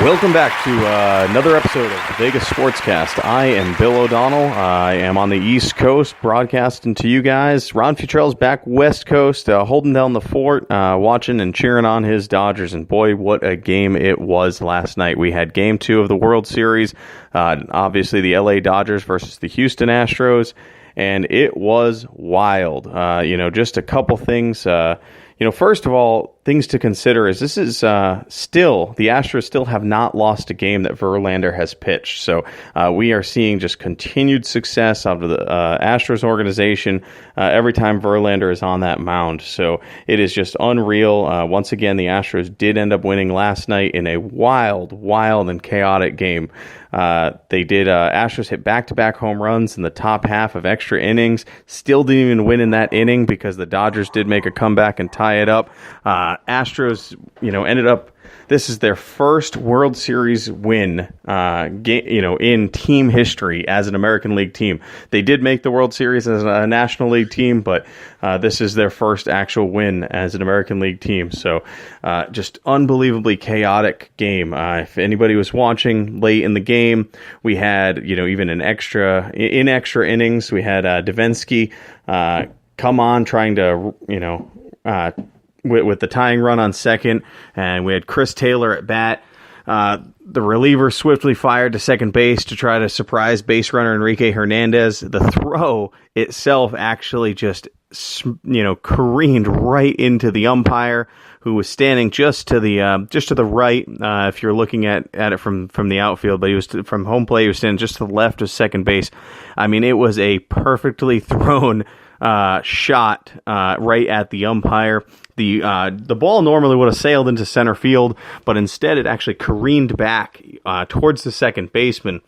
Welcome back to another episode of Vegas Sportscast. I am Bill O'Donnell. I am on the East Coast broadcasting to you guys. Ron Futrell's back West Coast, holding down the fort, watching and cheering on his Dodgers. And boy, what a game it was last night. We had Game 2 of the World Series, obviously the LA Dodgers versus the Houston Astros, and it was wild. Just a couple things. First of all, things to consider is this is the Astros still have not lost a game that Verlander has pitched. So we are seeing just continued success out of the Astros organization every time Verlander is on that mound. So it is just unreal. Once again, the Astros did end up winning last night in a wild and chaotic game. Astros hit back-to-back home runs in the top half of extra innings. Still didn't even win in that inning because the Dodgers did make a comeback and tie it up. Astros, ended up. This is their first World Series win, in team history as an American League team. They did make the World Series as a National League team, but this is their first actual win as an American League team. So, just unbelievably chaotic game. If anybody was watching late in the game, we had, even in extra innings, we had Davinsky come on trying to, with the tying run on second, and we had Chris Taylor at bat. The reliever swiftly fired to second base to try to surprise base runner Enrique Hernandez. The throw itself actually just, careened right into the umpire, who was standing just to the right. If you're looking at it from the outfield, but he was from home plate. He was standing just to the left of second base. I mean, it was a perfectly thrown shot right at the umpire. The ball normally would have sailed into center field, but instead it actually careened back towards the second baseman,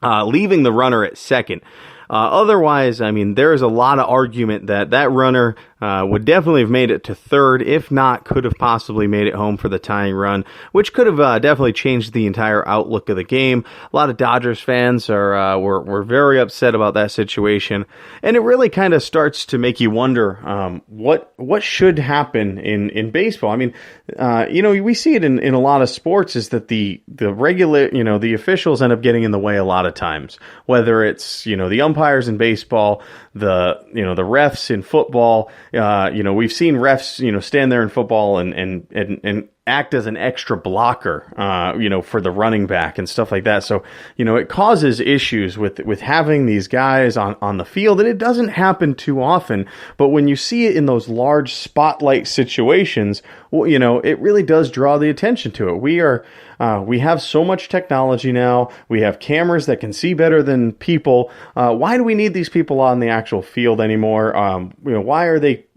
leaving the runner at second. Otherwise, I mean, there's a lot of argument that runner would definitely have made it to third, if not could have possibly made it home for the tying run, which could have definitely changed the entire outlook of the game. A lot of Dodgers fans were very upset about that situation, and it really kind of starts to make you wonder what should happen in baseball. I mean, we see it in a lot of sports, is that the regular, the officials end up getting in the way a lot of times, whether it's, the umpires in baseball, the refs in football. We've seen refs, stand there in football and act as an extra blocker, for the running back and stuff like that. So, it causes issues with having these guys on the field, and it doesn't happen too often. But when you see it in those large spotlight situations, it really does draw the attention to it. We have so much technology now. We have cameras that can see better than people. Why do we need these people on the actual field anymore? Why are they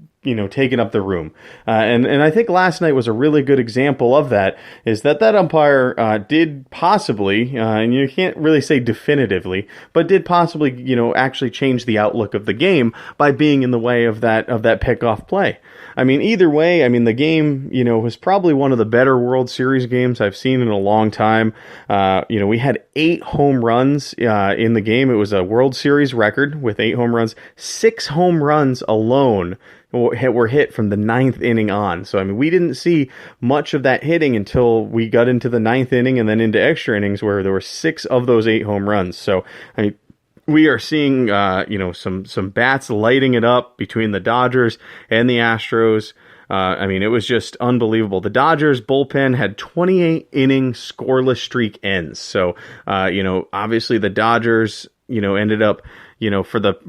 taking up the room? And I think last night was a really good example of that, is that umpire did possibly, and you can't really say definitively, but did possibly, actually change the outlook of the game by being in the way of that pickoff play. I mean, either way, the game, was probably one of the better World Series games I've seen in a long time. We had 8 home runs in the game. It was a World Series record with 8 home runs. 6 home runs alone were hit from the 9th inning on. So, we didn't see much of that hitting until we got into the 9th inning and then into extra innings, where there were 6 of those 8 home runs. So, we are seeing, some bats lighting it up between the Dodgers and the Astros. It was just unbelievable. The Dodgers bullpen had 28 inning scoreless streak ends. So, obviously the Dodgers, ended up,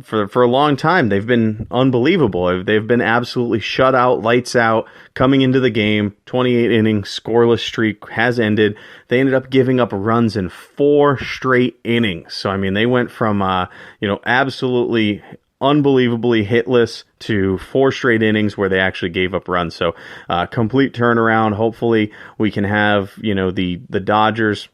for a long time, they've been unbelievable. They've been absolutely shut out, lights out, coming into the game. 28 inning scoreless streak has ended. They ended up giving up runs in 4 straight innings. So, they went from, absolutely unbelievably hitless to 4 straight innings where they actually gave up runs. So, complete turnaround. Hopefully we can have, the Dodgers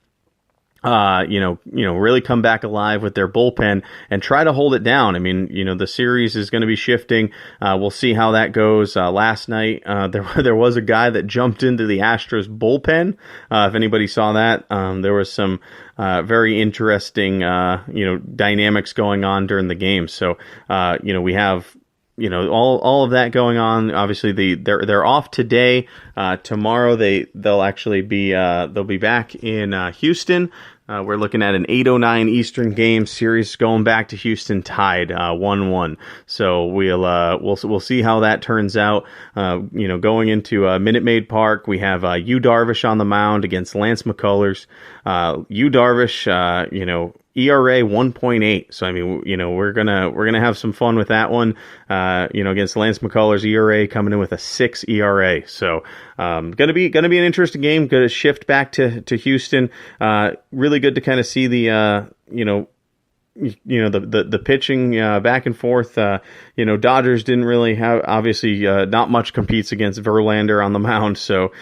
really come back alive with their bullpen and try to hold it down. The series is going to be shifting. We'll see how that goes. Last night, there was a guy that jumped into the Astros bullpen. If anybody saw that, there was some very interesting, dynamics going on during the game. So, we have all of that going on. Obviously, they're off today. Tomorrow they'll actually be they'll be back in Houston. We're looking at an 8:09 Eastern game. Series going back to Houston tied 1-1. So we'll see how that turns out. Going into Minute Maid Park, we have Yu Darvish on the mound against Lance McCullers. Yu Darvish, ERA 1.8. So we're gonna have some fun with that one. Against Lance McCullers, ERA coming in with a 6 ERA. So gonna be an interesting game. Gonna shift back to Houston. Really good to kind of see the the pitching back and forth. Dodgers didn't really have, obviously, not much competes against Verlander on the mound. So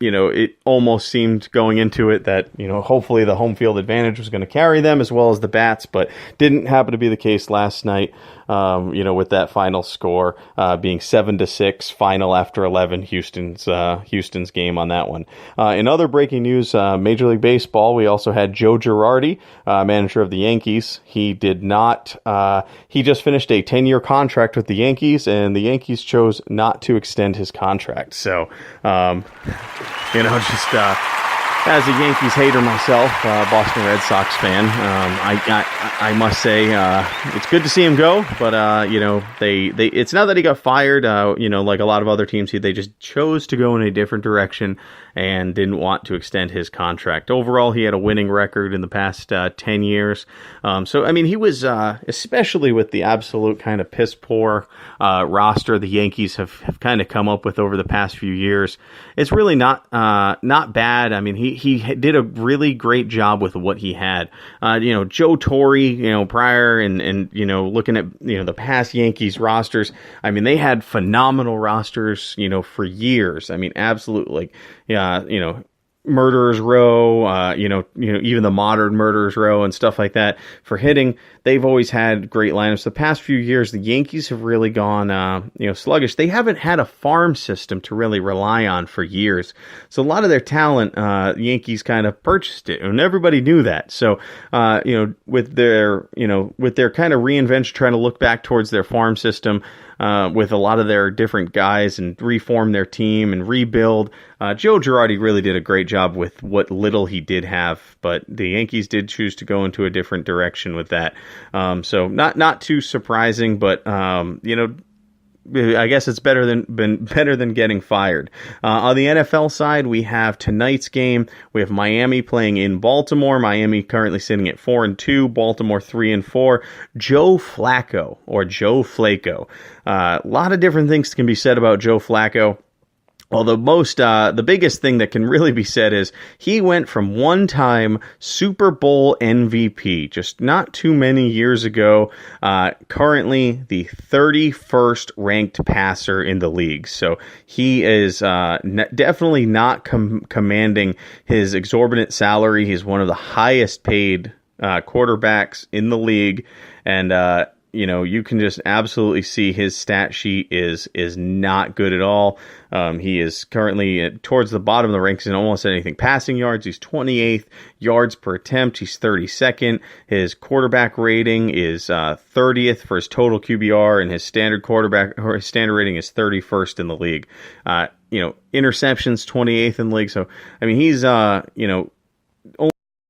it almost seemed going into it that, hopefully the home field advantage was going to carry them as well as the bats, but didn't happen to be the case last night, with that final score being 7-6, final after 11, Houston's game on that one. In other breaking news, Major League Baseball, we also had Joe Girardi, manager of the Yankees. He did not, he just finished a 10-year contract with the Yankees, and the Yankees chose not to extend his contract. So, as a Yankees hater myself, Boston Red Sox fan, I must say it's good to see him go. But it's not that he got fired. Like a lot of other teams, they just chose to go in a different direction and didn't want to extend his contract. Overall, he had a winning record in the past 10 years. He was, especially with the absolute kind of piss poor roster the Yankees have kind of come up with over the past few years. It's really not bad. He did a really great job with what he had. Joe Torre, prior and looking at, the past Yankees rosters, they had phenomenal rosters, for years. Absolutely. Murderers Row, even the modern Murderers Row and stuff like that for hitting. They've always had great lineups. The past few years, the Yankees have really gone, sluggish. They haven't had a farm system to really rely on for years. So a lot of their talent, the Yankees kind of purchased it, and everybody knew that. So, with their kind of reinvention, trying to look back towards their farm system, with a lot of their different guys and reform their team and rebuild. Joe Girardi really did a great job with what little he did have, but the Yankees did choose to go into a different direction with that. So not too surprising, but I guess it's better than getting fired. On the NFL side, we have tonight's game. We have Miami playing in Baltimore. Miami currently sitting at 4-2. Baltimore 3-4. Joe Flacco, or Joe Flacco. A lot of different things can be said about Joe Flacco. Well, the biggest thing that can really be said is he went from one-time Super Bowl MVP just not too many years ago, currently the 31st ranked passer in the league. So he is definitely not commanding his exorbitant salary. He's one of the highest paid quarterbacks in the league, and you can just absolutely see his stat sheet is not good at all. He is currently towards the bottom of the ranks in almost anything. Passing yards, he's 28th. Yards per attempt, he's 32nd. His quarterback rating is 30th for his total QBR, and his standard rating is 31st in the league. Interceptions, 28th in the league. So, he's, only